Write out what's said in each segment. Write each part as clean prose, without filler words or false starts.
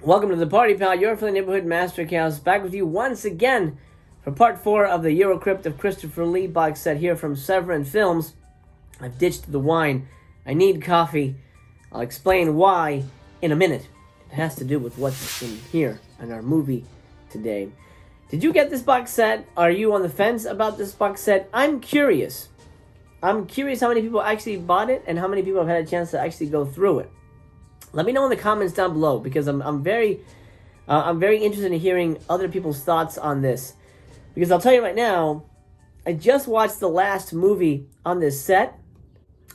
Welcome to the party, pal. Your friendly neighborhood master chaos, back with you once again for part 4 of the EUROCRYPT of Christopher Lee box set here from Severin Films. I've ditched the wine. I need coffee. I'll explain why in a minute. It has to do with what's in here in our movie today. Did you get this box set? Are you on the fence about this box set? I'm curious. I'm curious how many people actually bought it and how many people have had a chance to actually go through it. Let me know in the comments down below, because I'm very interested in hearing other people's thoughts on this. Because I'll tell you right now, I just watched the last movie on this set,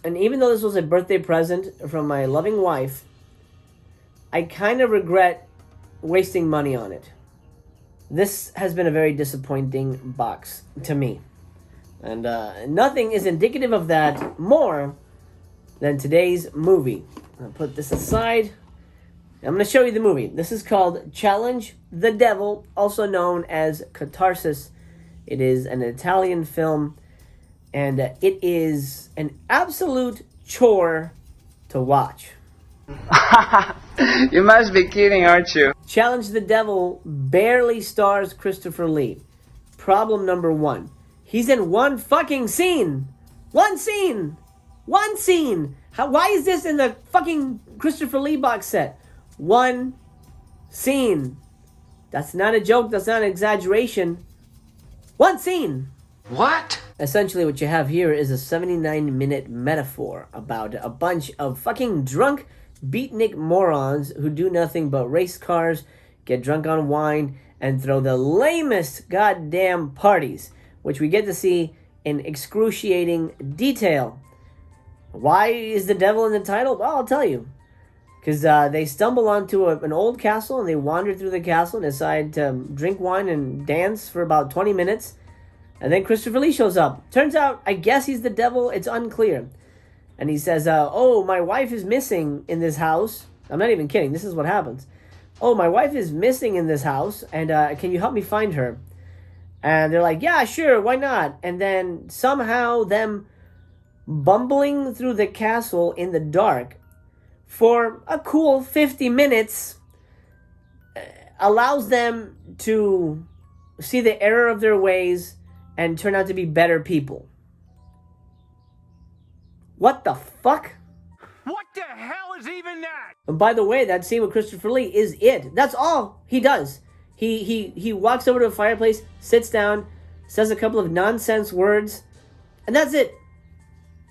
and even though this was a birthday present from my loving wife, I kind of regret wasting money on it. This has been a very disappointing box to me, and nothing is indicative of that more than today's movie. I'll put this aside. I'm going to show you the movie. This is called Challenge the Devil, also known as Catharsis. It is an Italian film, and it is an absolute chore to watch. You must be kidding, aren't you? Challenge the Devil barely stars Christopher Lee. Problem number 1. He's in one fucking scene. One scene. One scene. Why is this in the fucking Christopher Lee box set? One scene. That's not a joke. That's not an exaggeration. One scene. What? Essentially what you have here is a 79-minute metaphor about a bunch of fucking drunk beatnik morons who do nothing but race cars, get drunk on wine, and throw the lamest goddamn parties, which we get to see in excruciating detail. Why is the devil in the title? Well, I'll tell you. Because they stumble onto an old castle, and they wander through the castle and decide to drink wine and dance for about 20 minutes. And then Christopher Lee shows up. Turns out, I guess he's the devil. It's unclear. And he says, oh, my wife is missing in this house. I'm not even kidding. This is what happens. Oh, my wife is missing in this house, and can you help me find her? And they're like, yeah, sure, why not? And then somehow them bumbling through the castle in the dark for a cool 50 minutes allows them to see the error of their ways and turn out to be better people. What the fuck? What the hell is even that? And by the way, that scene with Christopher Lee is it. That's all he does. He walks over to a fireplace, sits down, says a couple of nonsense words, and that's it.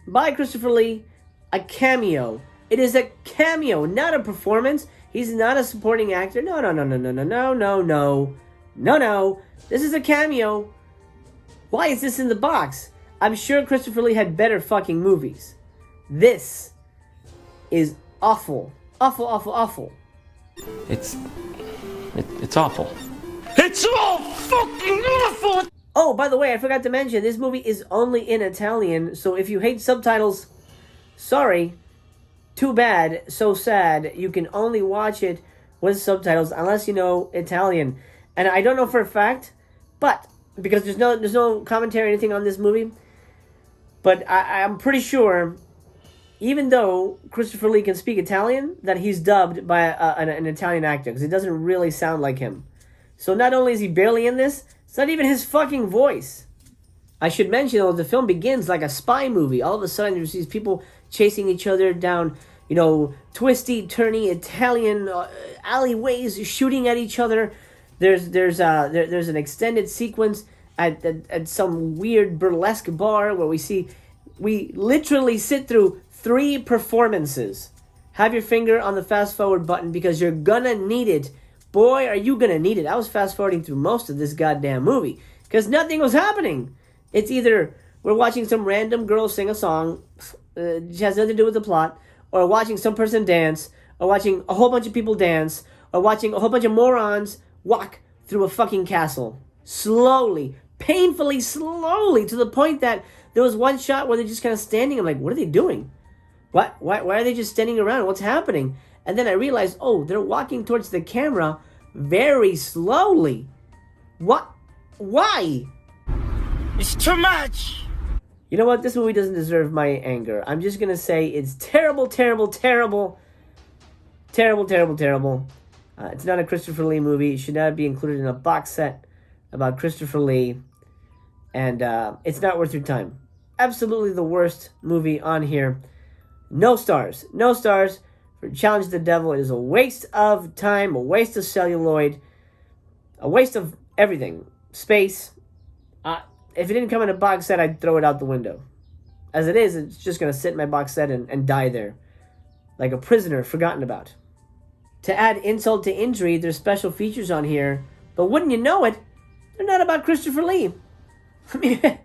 By Christopher Lee, a cameo. It is a cameo, not a performance. He's not a supporting actor. No. This is a cameo. Why is this in the box? I'm sure Christopher Lee had better fucking movies. This is awful. Awful. It's awful. It's all fucking awful! Oh, by the way, I forgot to mention, this movie is only in Italian, so if you hate subtitles, sorry. Too bad, so sad. You can only watch it with subtitles unless you know Italian. And I don't know for a fact, but because there's no commentary or anything on this movie, but I'm pretty sure, even though Christopher Lee can speak Italian, that he's dubbed by an Italian actor, because it doesn't really sound like him. So not only is he barely in this, it's not even his fucking voice. I should mention, though, the film begins like a spy movie. All of a sudden, there's these people chasing each other down, twisty, turny Italian alleyways, shooting at each other. There's an extended sequence at some weird burlesque bar where we literally sit through 3 performances. Have your finger on the fast forward button, because you're gonna need it. Boy, are you gonna need it. I was fast forwarding through most of this goddamn movie because nothing was happening. It's either we're watching some random girl sing a song, which has nothing to do with the plot, or watching some person dance, or watching a whole bunch of people dance, or watching a whole bunch of morons walk through a fucking castle. Slowly, painfully slowly, to the point that there was one shot where they're just kind of standing. I'm like, what are they doing? Why are they just standing around? What's happening? And then I realized, oh, they're walking towards the camera very slowly. What? Why? It's too much! You know what? This movie doesn't deserve my anger. I'm just gonna say it's terrible. It's not a Christopher Lee movie. It should not be included in a box set about Christopher Lee. And it's not worth your time. Absolutely the worst movie on here. No stars. No stars for Challenge the Devil. It is a waste of time, a waste of celluloid, a waste of everything. Space. If it didn't come in a box set, I'd throw it out the window. As it is, it's just going to sit in my box set and die there. Like a prisoner forgotten about. To add insult to injury, there's special features on here. But wouldn't you know it, they're not about Christopher Lee. I mean,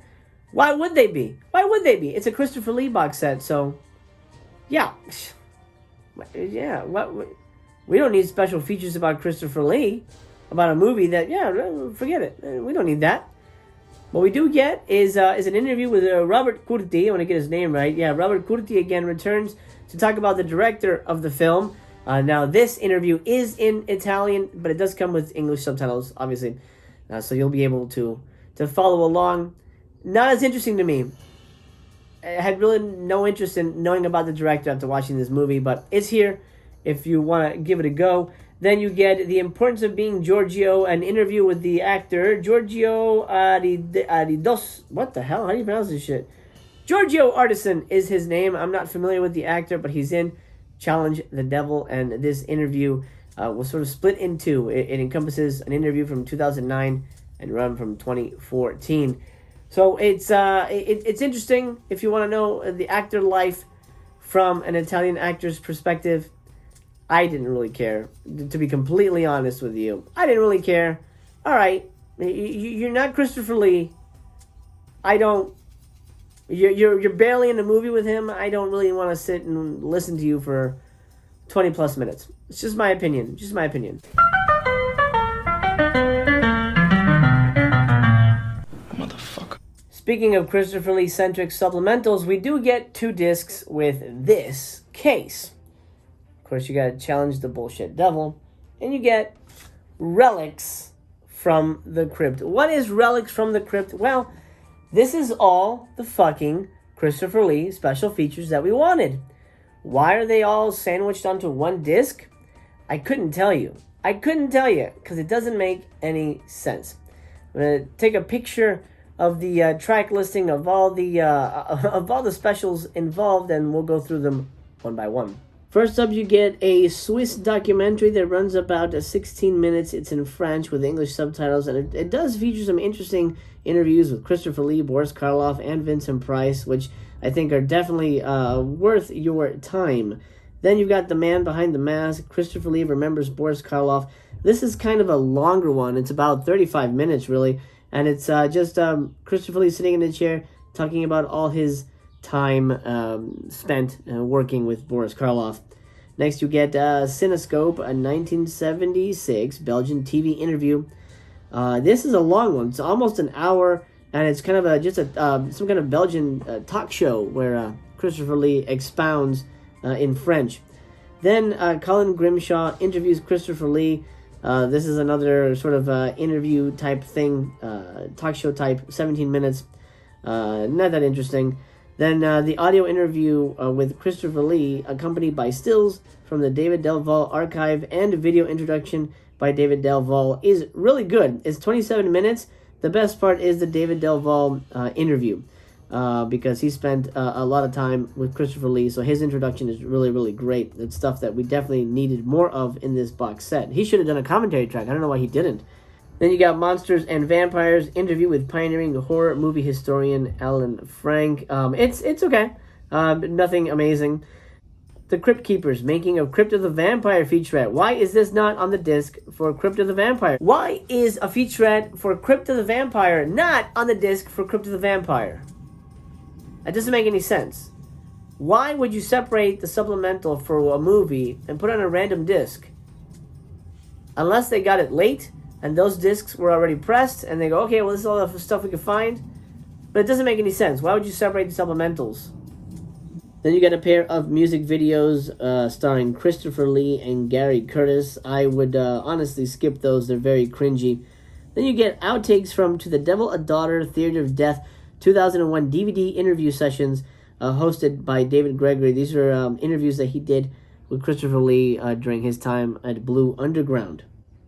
why would they be? Why would they be? It's a Christopher Lee box set, so... Yeah. Yeah, we don't need special features about Christopher Lee. About a movie that, yeah, forget it. We don't need that. What we do get is an interview with Robert Curti. I want to get his name right. Yeah, Robert Curti again returns to talk about the director of the film. Now, this interview is in Italian, but it does come with English subtitles, obviously. So you'll be able to follow along. Not as interesting to me. I had really no interest in knowing about the director after watching this movie, but it's here if you want to give it a go. Then you get The Importance of Being Giorgio, an interview with the actor Giorgio Aridos. What the hell? How do you pronounce this shit? Giorgio Artisan is his name. I'm not familiar with the actor, but he's in Challenge the Devil, and this interview was sort of split in two. It encompasses an interview from 2009 and run from 2014. So it's interesting if you want to know the actor life from an Italian actor's perspective. I didn't really care, to be completely honest with you. I didn't really care. All right, you're not Christopher Lee. I don't. You're barely in a movie with him. I don't really want to sit and listen to you for 20 plus minutes. It's just my opinion. Just my opinion. Motherfucker. Speaking of Christopher Lee-centric supplementals, we do get 2 discs with this case. Of course, you got Challenge the Bullshit Devil, and you get Relics from the Crypt. What is Relics from the Crypt? Well, this is all the fucking Christopher Lee special features that we wanted. Why are they all sandwiched onto one disc? I couldn't tell you. Because it doesn't make any sense. I'm going to take a picture of the track listing of all the specials involved, and we'll go through them one by one. First up, you get a Swiss documentary that runs about 16 minutes. It's in French with English subtitles, and it does feature some interesting interviews with Christopher Lee, Boris Karloff, and Vincent Price, which I think are definitely worth your time. Then you've got The Man Behind the Mask. Christopher Lee remembers Boris Karloff. This is kind of a longer one. It's about 35 minutes, really, and it's just Christopher Lee sitting in a chair talking about all his time spent working with Boris Karloff. Next, you get Cinescope, a 1976 Belgian TV interview. This is a long one. It's almost an hour, and it's kind of some kind of Belgian talk show where Christopher Lee expounds in French. Then Colin Grimshaw interviews Christopher Lee. This is another sort of interview type thing, talk show type, 17 minutes. Not that interesting. Then the audio interview with Christopher Lee, accompanied by stills from the David Delval archive and a video introduction by David Delval, is really good. It's 27 minutes. The best part is the David Delval interview, because he spent a lot of time with Christopher Lee, so his introduction is really, really great. It's stuff that we definitely needed more of in this box set. He should have done a commentary track. I don't know why he didn't. Then you got Monsters and Vampires, interview with pioneering horror movie historian Alan Frank. It's okay. Nothing amazing. The Crypt Keepers, making of Crypt of the Vampire featurette. Why is this not on the disc for Crypt of the Vampire? Why is a featurette for Crypt of the Vampire not on the disc for Crypt of the Vampire? That doesn't make any sense. Why would you separate the supplemental for a movie and put it on a random disc? Unless they got it late, and those discs were already pressed, and they go, okay, well, this is all the stuff we can find. But it doesn't make any sense. Why would you separate the supplementals? Then you get a pair of music videos starring Christopher Lee and Gary Curtis. I would honestly skip those. They're very cringy. Then you get outtakes from To the Devil a Daughter, Theater of Death, 2001 DVD interview sessions hosted by David Gregory. These are interviews that he did with Christopher Lee during his time at Blue Underground.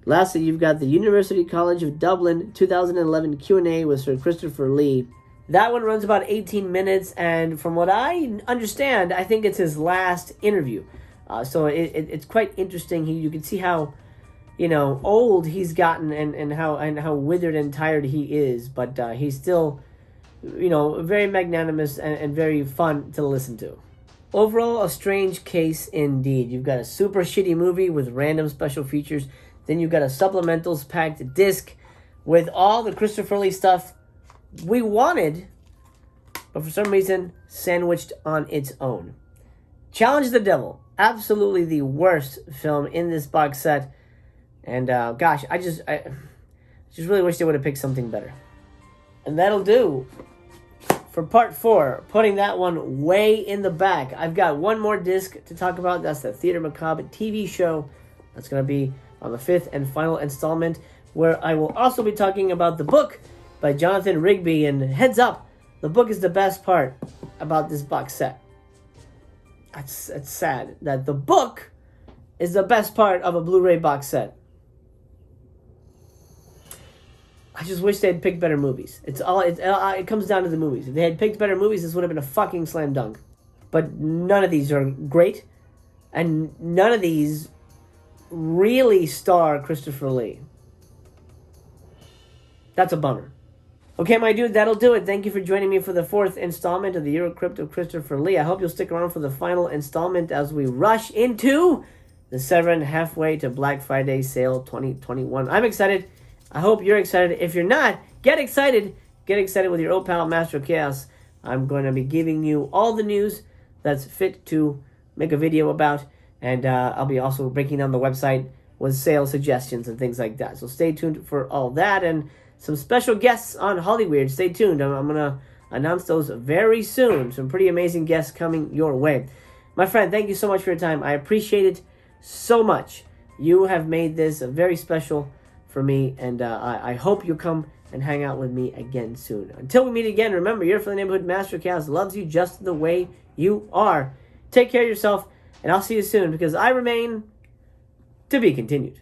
Lastly, you've got the University College of Dublin 2011 Q&A with Sir Christopher Lee. That one runs about 18 minutes, and from what I understand, I think it's his last interview. So it's quite interesting. You can see how, old he's gotten and how withered and tired he is, but he's still, very magnanimous and very fun to listen to. Overall, a strange case indeed. You've got a super shitty movie with random special features. Then you've got a supplementals packed disc with all the Christopher Lee stuff we wanted, but for some reason sandwiched on its own. Challenge the Devil. Absolutely the worst film in this box set. And gosh, I just really wish they would have picked something better. And that'll do for part 4, putting that one way in the back. I've got one more disc to talk about. That's the Theater Macabre TV show. That's going to be on the 5th and final installment, where I will also be talking about the book by Jonathan Rigby. And heads up, the book is the best part about this box set. It's sad that the book is the best part of a Blu-ray box set. I just wish they'd picked better movies. It comes down to the movies. If they had picked better movies, this would have been a fucking slam dunk. But none of these are great, and none of these really star Christopher Lee. That's a bummer. Okay, my dude, that'll do it. Thank you for joining me for the 4th installment of the EUROCRYPT of Christopher Lee. I hope you'll stick around for the final installment as we rush into the Severin Halfway to Black Friday Sale 2021. I'm excited. I hope you're excited. If you're not, get excited. Get excited with your old pal, Master of Chaos. I'm going to be giving you all the news that's fit to make a video about. And I'll be also breaking down the website with sale suggestions and things like that. So stay tuned for all that. And some special guests on Hollyweird. Stay tuned. I'm going to announce those very soon. Some pretty amazing guests coming your way. My friend, thank you so much for your time. I appreciate it so much. You have made this very special for me, and I hope you'll come and hang out with me again soon. Until we meet again, remember, your friendly neighborhood Master Chaos loves you just the way you are. Take care of yourself, and I'll see you soon, because I remain to be continued.